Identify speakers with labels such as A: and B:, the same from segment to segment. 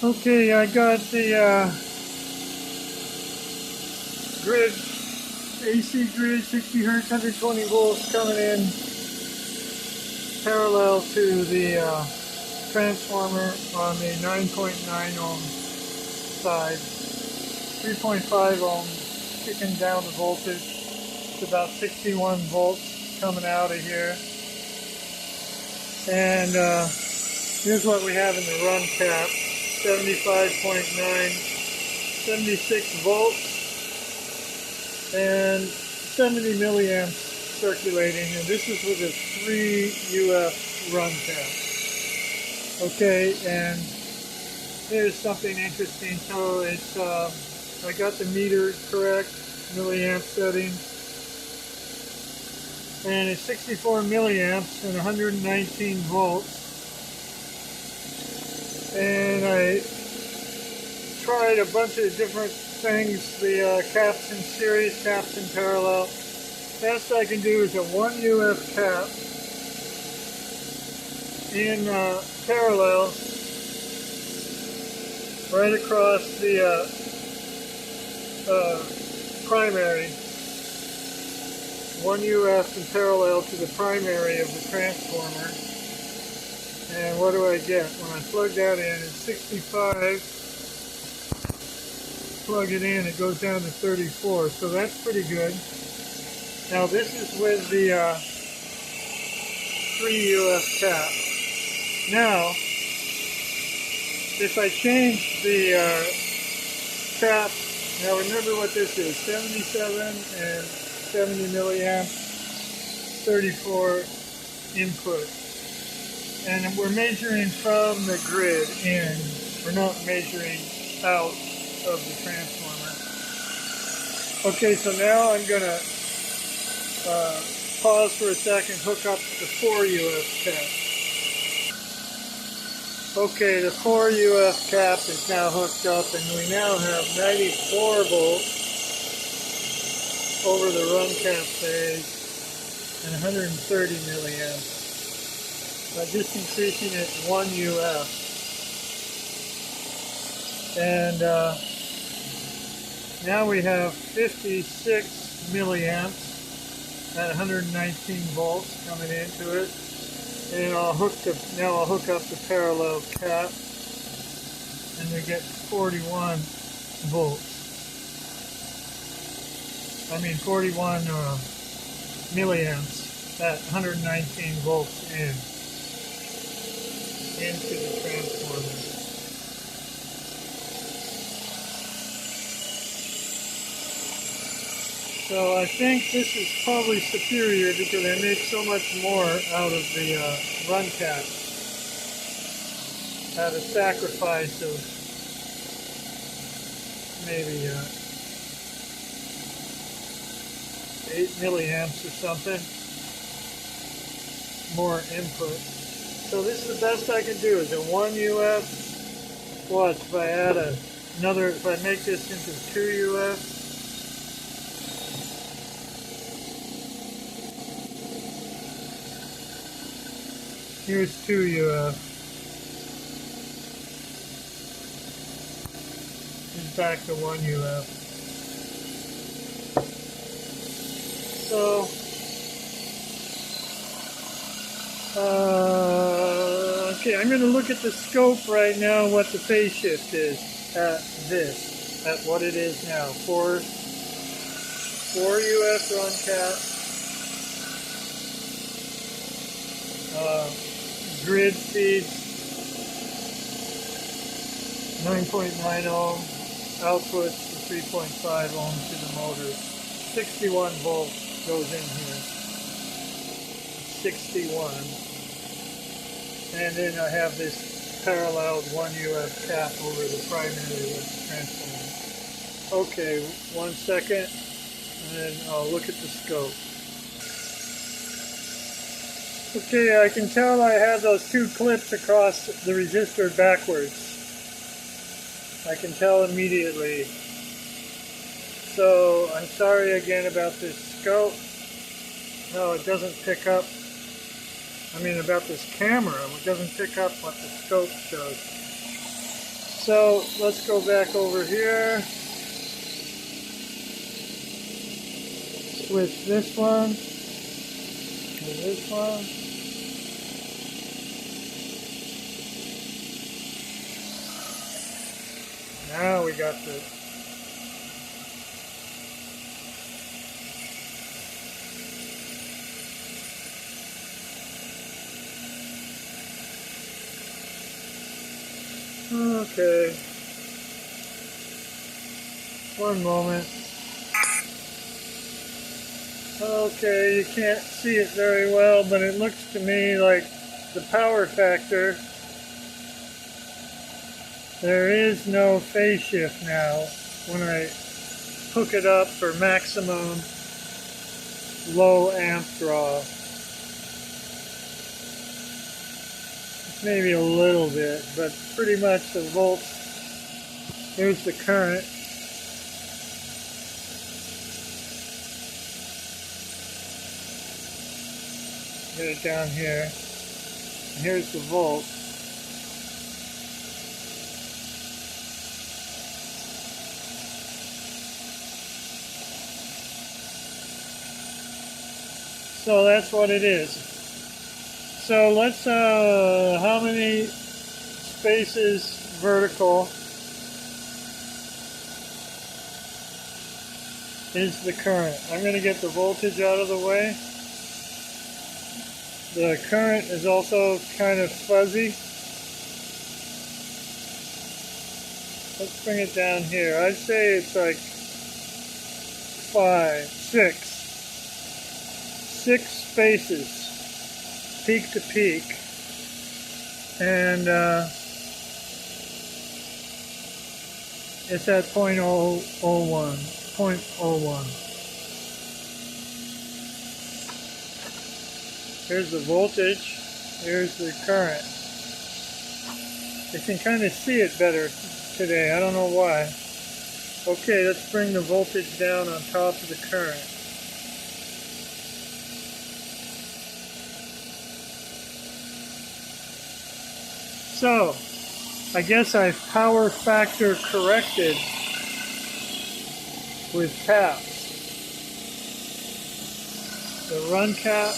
A: Okay, I got the grid, AC grid, 60 hertz, 120 volts coming in parallel to the transformer on the 9.9 ohm side. 3.5 ohm kicking down the voltage. It's about 61 volts coming out of here. And here's what we have in the run cap. 75.9, 76 volts, and 70 milliamps circulating. And this is with a 3 UF run cap. Okay, and here's something interesting. So it's, I got the meter correct, milliamp setting. And it's 64 milliamps and 119 volts. And I tried a bunch of different things, the caps in series, caps in parallel. Best I can do is a 1 UF cap in parallel right across the primary. 1 UF in parallel to the primary of the transformer. And what do I get? When I plug that in, it's 65. Plug it in, it goes down to 34. So that's pretty good. Now this is with the 3 UF cap. Now, if I change the cap, now remember what this is, 77 and 70 milliamps, 34 input. And we're measuring from the grid in. We're not measuring out of the transformer. Okay, so now I'm going to pause for a second, hook up the 4 UF cap. Okay, the 4 UF cap is now hooked up, and we now have 94 volts over the run cap phase and 130 milliamps. By just increasing it 1 UF. And now we have 56 milliamps at 119 volts coming into it. And I'll hook up the parallel cap, and we get 41 volts. I mean 41 milliamps at 119 volts into the transformer. So I think this is probably superior because I make so much more out of the run cap at a sacrifice of maybe 8 milliamps or something more input. So this is the best I can do, is a 1 UF. Watch, if I add another, if I make this into 2 UF, here's 2 UF. Here's back to 1 UF. So, okay, I'm going to look at the scope right now, what the phase shift is at what it is now. 4 UF run cap, grid feeds 9.9 ohm, outputs the 3.5 ohm to the motor. 61 volts goes in here. 61. And then I have this paralleled 1 UF cap over the primary with the transformer. Okay, 1 second, and then I'll look at the scope. Okay, I can tell I have those 2 clips across the resistor backwards. I can tell immediately. So I'm sorry again about this scope. No, it doesn't pick up. I mean, about this camera, it doesn't pick up what the scope shows. So let's go back over here. Switch this one and this one. Now we got the okay. One moment. Okay, you can't see it very well, but it looks to me like the power factor. There is no phase shift now when I hook it up for maximum low amp draw. Maybe a little bit, but pretty much the volts. Here's the current. Get it down here. And here's the volt. So that's what it is. So let's, how many spaces vertical is the current? I'm going to get the voltage out of the way. The current is also kind of fuzzy. Let's bring it down here. I'd say it's like 6 spaces, peak to peak, and it's at 0.01. Here's the voltage, here's the current. You can kind of see it better today, I don't know why. Okay, let's bring the voltage down on top of the current. So, I guess I've power factor corrected with caps. The run cap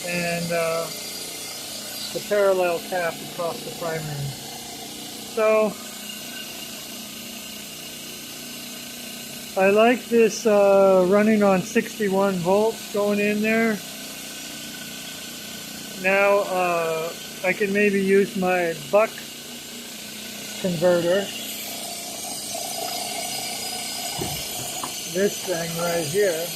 A: and the parallel cap across the primary. So, I like this running on 61 volts going in there. Now I can maybe use my buck converter, this thing right here,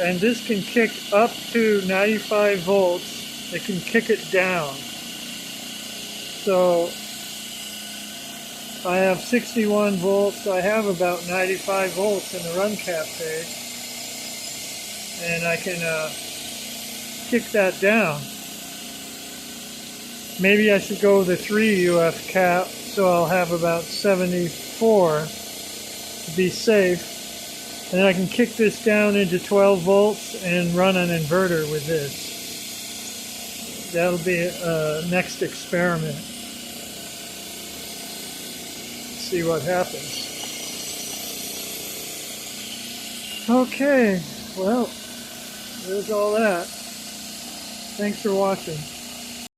A: and this can kick up to 95 volts. It can kick it down. So I have 61 volts. I have about 95 volts in the run cap phase. And I can kick that down. Maybe I should go with a 3 UF cap, so I'll have about 74 to be safe. And then I can kick this down into 12 volts and run an inverter with this. That'll be a next experiment. See what happens. Okay, well, there's all that. Thanks for watching.